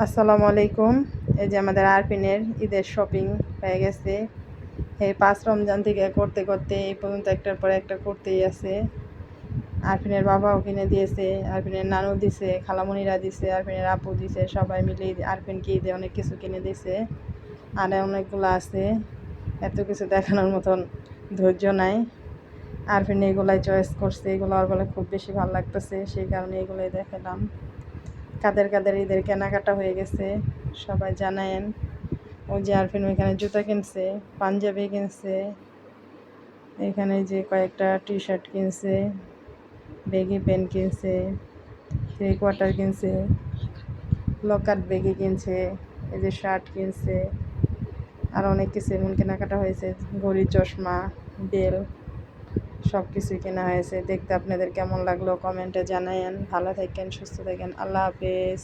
আসসালামু আলাইকুম। এই যে আমাদের আরপিনের ঈদের শপিং হয়ে গেছে। এই ৫ রমজান থেকে করতে করতে এই পর্যন্ত একটার পর একটা করতেই আছে। আরপিনের বাবাও কিনে দিয়েছে, আরপিনের নানু দিছে, খালামণিরা দিছে, আরপিনের আপু দিছে, সবাই মিলে আরপিনকে ঈদে অনেক কিছু কিনে দিছে। আর অনেকগুলো আছে, এত কিছু দেখানোর মতন ধৈর্য নাই। আরপিন এগুলাই চয়েস করছে, এগুলো আর বলে খুব বেশি ভালো লাগতেছে, সেই কারণে এগুলোই দেখালাম। কাদের কাদের ঈদের কেনাকাটা হয়ে গেছে সবাই জানায়েন। ওই যে আরফিন ওইখানে জুতা কিনছে, পাঞ্জাবি কিনছে, এখানে যে কয়েকটা টি শার্ট কিনছে, বেগি প্যান্ট কিনছে, 3/4 কিনছে, লকাট বেগি কিনছে, এই যে শার্ট কিনছে, আর অনেক কিছু এমন কেনাকাটা হয়েছে, ঘড়ি, চশমা, বেল, সব কিছুই কেনা হয়েছে। দেখতে আপনাদের কেমন লাগলো কমেন্টে জানায়েন। ভালো থাকেন, সুস্থ থাকেন। আল্লাহ হাফেজ।